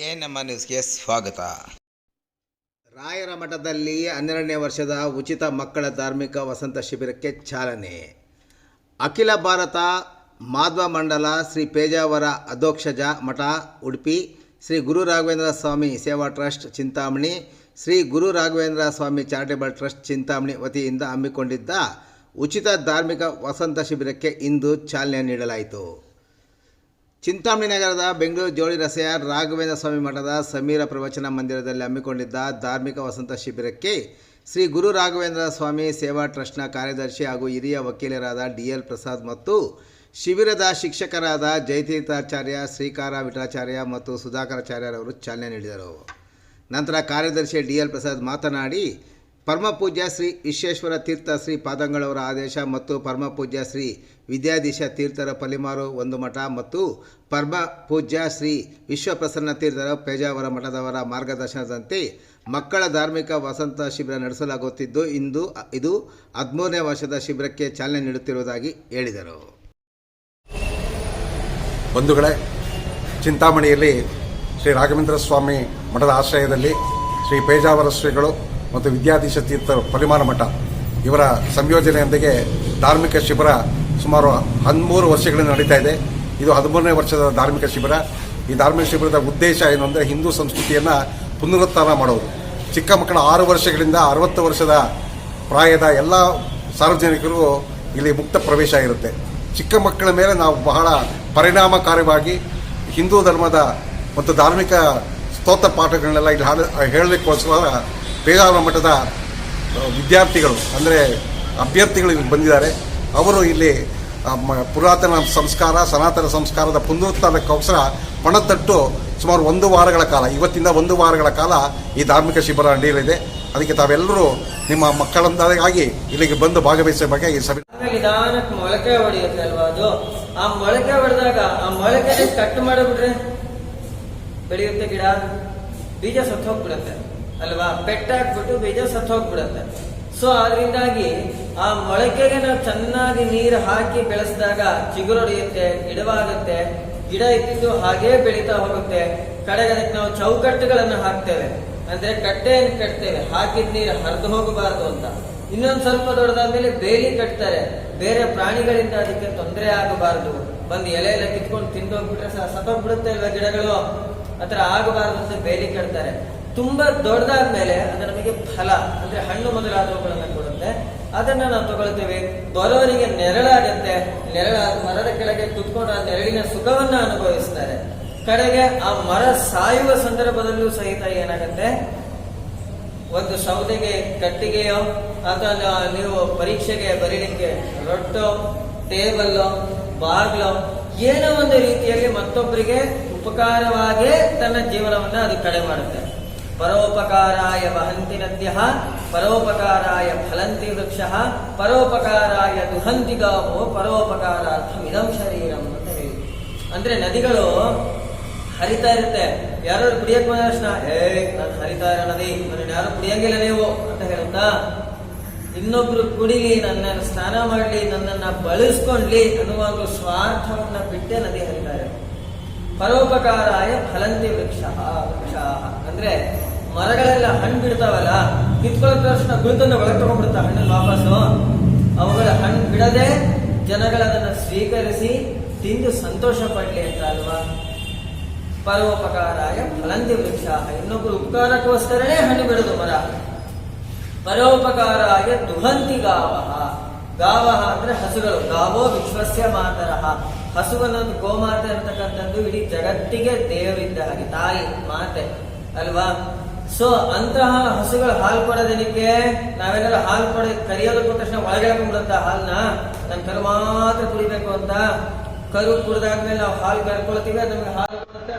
ನಮ್ಮ ನ್ಯೂಸ್ಗೆ ಸ್ವಾಗತ. ರಾಯರ ಮಠದಲ್ಲಿ 12ನೇ ವರ್ಷದ ಉಚಿತ ಮಕ್ಕಳ ಧಾರ್ಮಿಕ ವಸಂತ ಶಿಬಿರಕ್ಕೆ ಚಾಲನೆ. ಅಖಿಲ ಭಾರತ ಮಾಧ್ವ ಮಂಡಲ ಶ್ರೀ ಪೇಜಾವರ ಅಧೋಕ್ಷಜ ಮಠ ಉಡುಪಿ, ಶ್ರೀ ಗುರು ರಾಘವೇಂದ್ರ ಸ್ವಾಮಿ ಸೇವಾ ಟ್ರಸ್ಟ್ ಚಿಂತಾಮಣಿ, ಶ್ರೀ ಗುರು ರಾಘವೇಂದ್ರ ಸ್ವಾಮಿ ಚಾರಿಟೇಬಲ್ ಟ್ರಸ್ಟ್ ಚಿಂತಾಮಣಿ ವತಿಯಿಂದ ಹಮ್ಮಿಕೊಂಡಿದ್ದ ಉಚಿತ ಧಾರ್ಮಿಕ ವಸಂತ ಶಿಬಿರಕ್ಕೆ ಇಂದು ಚಾಲನೆ ನೀಡಲಾಯಿತು. ಚಿಂತಾಮಣಿ ನಗರದ ಬೆಂಗಳೂರು ಜೋಡಿ ರಸ್ತೆಯ ರಾಘವೇಂದ್ರ ಸ್ವಾಮಿ ಮಠದ ಸಮೀರ ಪ್ರವಚನ ಮಂದಿರದಲ್ಲಿ ಹಮ್ಮಿಕೊಂಡಿದ್ದ ಧಾರ್ಮಿಕ ವಸಂತ ಶಿಬಿರಕ್ಕೆ ಶ್ರೀ ಗುರು ರಾಘವೇಂದ್ರ ಸ್ವಾಮಿ ಸೇವಾ ಟ್ರಸ್ಟ್ನ ಕಾರ್ಯದರ್ಶಿ ಹಾಗೂ ಹಿರಿಯ ವಕೀಲರಾದ DL ಪ್ರಸಾದ್ ಮತ್ತು ಶಿಬಿರದ ಶಿಕ್ಷಕರಾದ ಜಯತೀರ್ಥಾಚಾರ್ಯ, ಶ್ರೀಕಾರ ವಿಠಲಾಚಾರ್ಯ ಮತ್ತು ಸುಧಾಕರಾಚಾರ್ಯರವರು ಚಾಲನೆ ನೀಡಿದರು. ನಂತರ ಕಾರ್ಯದರ್ಶಿ DL ಪ್ರಸಾದ್ ಮಾತನಾಡಿ, ಪರಮಪೂಜ್ಯ ಶ್ರೀ ವಿಶ್ವೇಶ್ವರ ತೀರ್ಥ ಶ್ರೀ ಪಾದಂಗಳವರ ಆದೇಶ ಮತ್ತು ಪರಮಪೂಜ್ಯ ಶ್ರೀ ವಿದ್ಯಾಧೀಶ ತೀರ್ಥರ ಪಲಿಮಾರು ಒಂದು ಮಠ ಮತ್ತು ಪರಮಪೂಜ್ಯ ಶ್ರೀ ವಿಶ್ವಪ್ರಸನ್ನ ತೀರ್ಥರ ಪೇಜಾವರ ಮಠದವರ ಮಾರ್ಗದರ್ಶನದಂತೆ ಮಕ್ಕಳ ಧಾರ್ಮಿಕ ವಸಂತ ಶಿಬಿರ ನಡೆಸಲಾಗುತ್ತಿದ್ದು, ಇದು 13ನೇ ವರ್ಷದ ಶಿಬಿರಕ್ಕೆ ಚಾಲನೆ ನೀಡುತ್ತಿರುವುದಾಗಿ ಹೇಳಿದರು. ಬಂಧುಗಳೇ, ಚಿಂತಾಮಣಿಯಲ್ಲಿ ಶ್ರೀ ರಾಘವೇಂದ್ರ ಸ್ವಾಮಿ ಮಠದ ಆಶ್ರಯದಲ್ಲಿ ಶ್ರೀ ಪೇಜಾವರ ಶ್ರೀಗಳು ಮತ್ತು ವಿದ್ಯಾಧೀಶ ತೀರ್ಥರ ಪರಿಮಾಣ ಮಠ ಇವರ ಸಂಯೋಜನೆಯೊಂದಿಗೆ ಧಾರ್ಮಿಕ ಶಿಬಿರ ಸುಮಾರು 13 ವರ್ಷಗಳಿಂದ ನಡೀತಾ ಇದೆ. ಇದು 13ನೇ ವರ್ಷದ ಧಾರ್ಮಿಕ ಶಿಬಿರ. ಈ ಧಾರ್ಮಿಕ ಶಿಬಿರದ ಉದ್ದೇಶ ಏನು ಅಂದರೆ ಹಿಂದೂ ಸಂಸ್ಕೃತಿಯನ್ನು ಪುನರುತ್ಥಾನ ಮಾಡೋದು. ಚಿಕ್ಕ ಮಕ್ಕಳ 6 ವರ್ಷಗಳಿಂದ 60 ವರ್ಷದ ಪ್ರಾಯದ ಎಲ್ಲ ಸಾರ್ವಜನಿಕರು ಇಲ್ಲಿ ಮುಕ್ತ ಪ್ರವೇಶ ಇರುತ್ತೆ. ಚಿಕ್ಕ ಮಕ್ಕಳ ಮೇಲೆ ನಾವು ಬಹಳ ಪರಿಣಾಮಕಾರಿಯಾಗಿ ಹಿಂದೂ ಧರ್ಮದ ಮತ್ತು ಧಾರ್ಮಿಕ ಸ್ತೋತ್ರ ಪಾಠಗಳನ್ನೆಲ್ಲ ಇಲ್ಲಿ ಹೇಳಲಿಕ್ಕೋಸ್ಕರ ಪೇಜಾವರ ಮಠದ ವಿದ್ಯಾರ್ಥಿಗಳು ಅಂದರೆ ಅಭ್ಯರ್ಥಿಗಳು ಇಲ್ಲಿ ಬಂದಿದ್ದಾರೆ. ಅವರು ಇಲ್ಲಿ ಪುರಾತನ ಸಂಸ್ಕಾರ, ಸನಾತನ ಸಂಸ್ಕಾರದ ಪುನರುತ್ಥಾನಕ್ಕೋಸ್ಕರ ಪಣತಟ್ಟು ಸುಮಾರು 1 ವಾರಗಳ ಕಾಲ, ಇವತ್ತಿಂದ 1 ವಾರಗಳ ಕಾಲ ಈ ಧಾರ್ಮಿಕ ಶಿಬಿರ ನಡೆಯಲಿದೆ. ಅದಕ್ಕೆ ತಾವೆಲ್ಲರೂ ನಿಮ್ಮ ಮಕ್ಕಳಂದಾಗಿ ಇಲ್ಲಿಗೆ ಬಂದು ಭಾಗವಹಿಸಬೇಕಾಗಿ ಈ ಸಭೆ ನಿಧಾನಕ್ಕೆ ಮೊಳಕೆ ಹೊಡೆಯುತ್ತೆ ಅಲ್ವಾ. ಅದು ಆ ಮೊಳಕೆ ಹೊಡೆದಾಗ ಆ ಮೊಳಕೆ ಕಟ್ ಮಾಡಿಬಿಟ್ರೆ ಬೆಳೆಯುತ್ತೆ ಗಿಡ, ಬೀಜ ಸತ್ತು ಹೋಗ್ಬಿಡುತ್ತೆ ಅಲ್ವಾ. ಪೆಟ್ಟಾಕ್ಬಿಟ್ಟು ಬೀಜ ಸತ್ತು ಹೋಗ್ಬಿಡುತ್ತೆ. ಸೊ ಅದರಿಂದಾಗಿ ಆ ಮೊಳಕೆಗೆ ನಾವು ಚೆನ್ನಾಗಿ ನೀರು ಹಾಕಿ ಬೆಳೆಸಿದಾಗ ಚಿಗುರೊಡೆಯುತ್ತೆ, ಗಿಡವಾಗುತ್ತೆ. ಗಿಡ ಇದ್ದಿದ್ದು ಹಾಗೇ ಬೆಳೀತಾ ಹೋಗುತ್ತೆ. ಕಡೆಗೆ ಅದಕ್ಕೆ ನಾವು ಚೌಕಟ್ಟುಗಳನ್ನು ಹಾಕ್ತೇವೆ, ಅಂದ್ರೆ ಕಟ್ಟೆಯನ್ನು ಕಟ್ತೇವೆ, ಹಾಕಿದ ನೀರು ಹರಿದು ಹೋಗಬಾರದು ಅಂತ. ಇನ್ನೊಂದು ಸ್ವಲ್ಪ ದೊಡ್ಡದಾದ್ಮೇಲೆ ಬೇಲಿ ಕಟ್ತಾರೆ, ಬೇರೆ ಪ್ರಾಣಿಗಳಿಂದ ಅದಕ್ಕೆ ತೊಂದರೆ ಆಗಬಾರದು. ಬಂದು ಎಲೆ ಎಲ್ಲ ಕಿತ್ಕೊಂಡು ತಿಂದೋಗ್ಬಿಟ್ರೆ ಸತ್ತೋಗ್ಬಿಡುತ್ತೆ ಅಲ್ವಾ ಗಿಡಗಳು. ಆತರ ಆಗಬಾರದು ಅಂತ ಬೇಲಿ ಕಟ್ತಾರೆ. ತುಂಬಾ ದೊಡ್ಡದಾದ್ಮೇಲೆ ಅದು ನಮಗೆ ಫಲ ಅಂದ್ರೆ ಹಣ್ಣು ಮೊದಲಾದವುಗಳನ್ನ ಕೊಡುತ್ತೆ. ಅದನ್ನ ನಾವು ತಗೊಳ್ತೇವೆ. ಬರೋರಿಗೆ ನೆರಳಾಗತ್ತೆ. ಮರದ ಕೆಳಗೆ ಕುತ್ಕೊಂಡು ಆ ನೆರಳಿನ ಸುಖವನ್ನ ಅನುಭವಿಸ್ತಾರೆ. ಕಡೆಗೆ ಆ ಮರ ಸಾಯುವ ಸಂದರ್ಭದಲ್ಲೂ ಸಹಿತ ಏನಾಗತ್ತೆ, ಒಂದು ಸೌದೆಗೆ ಕಟ್ಟಿಗೆಯೋ ಅಥವಾ ನೀವು ಪರೀಕ್ಷೆಗೆ ಬರೀಲಿಕ್ಕೆ ರೊಟ್ಟೋ, ಟೇಬಲ್ಲೋ, ಬಾಗ್ಲೋ ಏನೋ ಒಂದು ರೀತಿಯಲ್ಲಿ ಮತ್ತೊಬ್ಬರಿಗೆ ಉಪಕಾರವಾಗೇ ತನ್ನ ಜೀವನವನ್ನ ಅದು ಕಡೆ ಮಾಡುತ್ತೆ. ಪರೋಪಕಾರಾಯ ವಹಂತಿ ನದ್ಯಃ, ಪರೋಪಕಾರಾಯ ಫಲಂತಿ ವೃಕ್ಷಃ, ಪರೋಪಕಾರಾಯ ದುಹಂತಿ ಗಾವೋ, ಪರೋಪಕಾರಾರ್ಥಂ ಇದಂ ಶರೀರಂ ಅಂತ ಹೇಳಿ. ಅಂದ್ರೆ ನದಿಗಳು ಹರಿತಾ ಇರುತ್ತೆ. ಯಾರು ಕುಡಿಯಕ್ ಬಂದ ತಕ್ಷಣ ನಾನು ಹರಿತಾ ಇರೋ ನದಿ, ನನ್ನ ಯಾರು ಕುಡಿಯಂಗಿಲ್ಲ ನೀವು ಅಂತ ಹೇಳುತ್ತಾ, ಇನ್ನೊಬ್ರು ಕುಡಿಲಿ, ನನ್ನನ್ನು ಸ್ನಾನ ಮಾಡ್ಲಿ, ನನ್ನನ್ನ ಬಳಸ್ಕೊಂಡ್ಲಿ ಅನ್ನುವಾಗ ಸ್ವಾರ್ಥವನ್ನ ಬಿಟ್ಟೆ ನದಿ ಹರಿತಾ ಇರುತ್ತೆ. ಪರೋಪಕಾರಾಯ ಫಲಂತಿ ವೃಕ್ಷ ಅಂದ್ರೆ ಮರಗಳೆಲ್ಲ ಹಣ್ಣು ಬಿಡ್ತಾವಲ್ಲ, ಕಿತ್ಕೊಳ್ಳೋ ತಕ್ಷಣ ಗುರುತನ್ನ ಒಳಗೆ ತಗೊಂಡ್ಬಿಡುತ್ತ ಹಣ್ಣನ್ನು ವಾಪಸ್ಸು. ಅವುಗಳ ಹಣ್ಣು ಬಿಡದೆ ಜನಗಳದನ್ನ ಸ್ವೀಕರಿಸಿ ತಿಂದು ಸಂತೋಷ ಪಡ್ಲಿ ಅಂತ ಅಲ್ವಾ. ಪರೋಪಕಾರಾಯ ಫಲಂತಿ ವೃಕ್ಷ, ಇನ್ನೊಬ್ರು ಉಪಕಾರಕ್ಕೋಸ್ಕರನೇ ಹಣ್ಣು ಬಿಡೋದು ಮರ. ಪರೋಪಕಾರಾಯ ದುಹಂತಿ ಗಾವಹ, ಗಾವಹ ಅಂದ್ರೆ ಹಸುಗಳು. ಗಾವೋ ವಿಶ್ವಸ್ಯ ಮಾತರಃ, ಹಸುವನ್ನೊಂದು ಗೋಮಾತೆ ಅಂತಕ್ಕಂಥದ್ದು ಇಡೀ ಜಗತ್ತಿಗೆ ದೇವರಿದ್ದ ಹಾಗೆ, ತಾಯಿ ಮಾತೆ ಅಲ್ವಾ. ಸೊ ಅಂತಹ ಹಸುಗಳು ಹಾಲು ಕೊಡೋದಕ್ಕೆ ನಾವೆಲ್ಲ ಹಾಲು ಕರಿಯೋದು ಕೊಟ್ಟ ತಕ್ಷಣ ಒಳಗೆ ಹಾಕೊಂಡ್ಬಿಡುತ್ತ ಹಾಲನ್ನ. ನನ್ ಕರು ಮಾತ್ರ ಕುಡಿಬೇಕು ಅಂತ. ಕರು ಕುಡಿದಾದ್ಮೇಲೆ ನಾವು ಹಾಲು ಕರ್ಕೊಳ್ತೀವಿ, ನಮ್ಗೆ ಹಾಲು ಕೊಡುತ್ತೆ.